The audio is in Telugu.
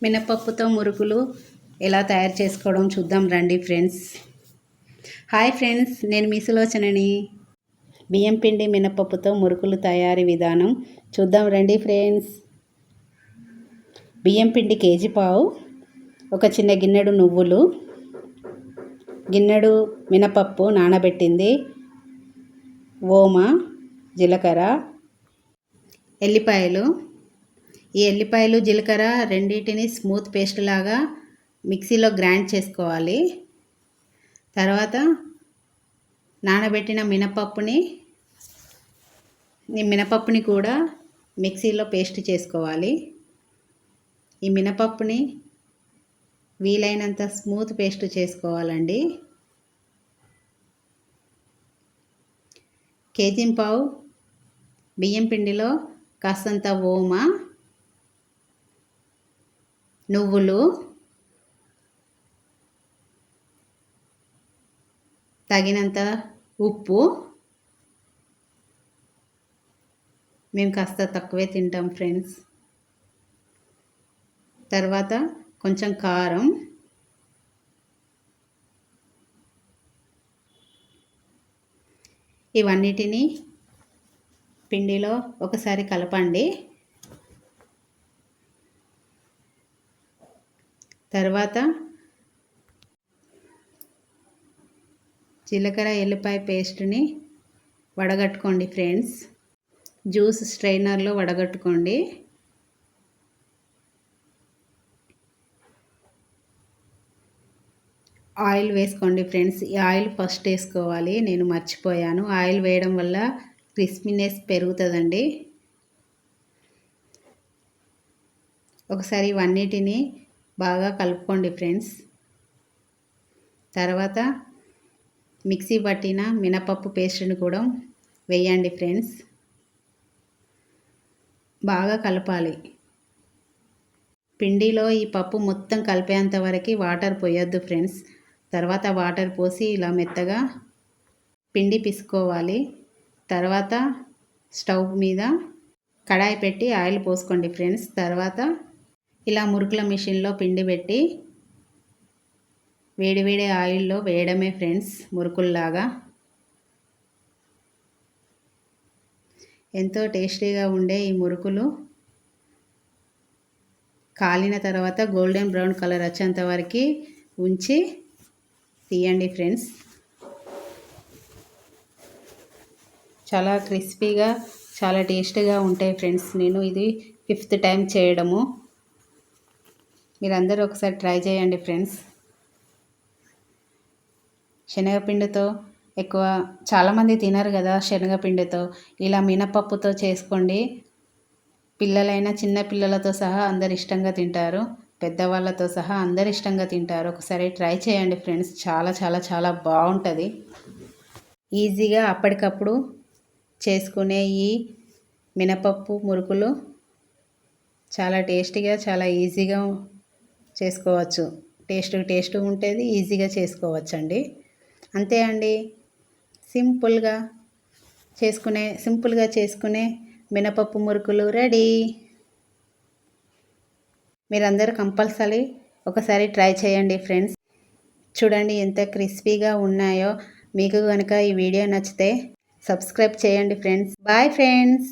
మినపప్పుతో మురుకులు ఎలా తయారు చేసుకోవడం చూద్దాం రండి ఫ్రెండ్స్. హాయ్ ఫ్రెండ్స్, నేను మీ సులోచనని. బియ్యం పిండి మినపప్పుతో మురుకులు తయారీ విధానం చూద్దాం రండి ఫ్రెండ్స్. బియ్యం పిండి కేజీ పావు, ఒక చిన్న గిన్నెడు నువ్వులు, గిన్నెడు మినపప్పు నానబెట్టింది, ఓమ, జీలకర్ర, ఎల్లిపాయలు. ఈ ఎల్లిపాయలు జీలకర్ర రెండింటిని స్మూత్ పేస్ట్ లాగా మిక్సీలో గ్రైండ్ చేసుకోవాలి. తర్వాత నానబెట్టిన మినపప్పుని కూడా మిక్సీలో పేస్ట్ చేసుకోవాలి. ఈ మినపప్పుని వీలైనంత స్మూత్ పేస్ట్ చేసుకోవాలండి. కేజీ పావు బియ్యం పిండిలో కాస్తంత ఓమ, నువ్వులు, తగినంత ఉప్పు. మేము కాస్త తక్కువే తింటాం ఫ్రెండ్స్. తర్వాత కొంచెం కారం, ఇవన్నిటిని పిండిలో ఒకసారి కలపండి. తర్వాత జీలకర్ర ఎల్లిపాయ పేస్ట్ని వడగట్టుకోండి ఫ్రెండ్స్. జ్యూస్ స్ట్రైనర్లో వడగట్టుకోండి. ఆయిల్ వేసుకోండి ఫ్రెండ్స్. ఈ ఆయిల్ ఫస్ట్ వేసుకోవాలి, నేను మర్చిపోయాను. ఆయిల్ వేయడం వల్ల క్రిస్పీనెస్ పెరుగుతుందండి. ఒకసారి ఇవన్నిటిని బాగా కలుపుకోండి ఫ్రెండ్స్. తర్వాత మిక్సీ పట్టిన మినపప్పు పేస్ట్ని కూడా వేయండి ఫ్రెండ్స్. బాగా కలపాలి. పిండిలో ఈ పప్పు మొత్తం కలిపేంత వరకు వాటర్ పోయొద్దు ఫ్రెండ్స్. తర్వాత వాటర్ పోసి ఇలా మెత్తగా పిండి పిసుకోవాలి. తర్వాత స్టవ్ మీద కడాయి పెట్టి ఆయిల్ పోసుకోండి ఫ్రెండ్స్. తర్వాత ఇలా మురుకుల మిషన్లో పిండి పెట్టి వేడివేడి ఆయిల్లో వేయడమే ఫ్రెండ్స్. మురుకుల్లాగా ఎంతో టేస్టీగా ఉండే ఈ మురుకులు కాలిన తర్వాత గోల్డెన్ బ్రౌన్ కలర్ వచ్చేంత వరకు ఉంచి తీయండి ఫ్రెండ్స్. చాలా క్రిస్పీగా, చాలా టేస్టీగా ఉంటాయి ఫ్రెండ్స్. నేను ఇది 5th టైం చేయడము. మీరందరూ ఒకసారి ట్రై చేయండి ఫ్రెండ్స్. శనగపిండితో ఎక్కువ చాలామంది తినరు కదా శనగపిండితో. ఇలా మినపప్పుతో చేసుకోండి. పిల్లలైనా చిన్న పిల్లలతో సహా అందరు ఇష్టంగా తింటారు. పెద్దవాళ్ళతో సహా అందరు ఇష్టంగా తింటారు. ఒకసారి ట్రై చేయండి ఫ్రెండ్స్. చాలా చాలా చాలా బాగుంటుంది. ఈజీగా అప్పటికప్పుడు చేసుకునే ఈ మినపప్పు మురుకులు చాలా టేస్టీగా, చాలా ఈజీగా చేసుకోవచ్చు. టేస్ట్ ఉంటుంది, ఈజీగా చేసుకోవచ్చండి. అంతే అండి. సింపుల్గా చేసుకునే మినపప్పు మురుకులు రెడీ. మీరందరూ కంపల్సరీ ఒకసారి ట్రై చేయండి ఫ్రెండ్స్. చూడండి ఎంత క్రిస్పీగా ఉన్నాయో. మీకు కనుక ఈ వీడియో నచ్చితే సబ్స్క్రైబ్ చేయండి ఫ్రెండ్స్. Bye friends.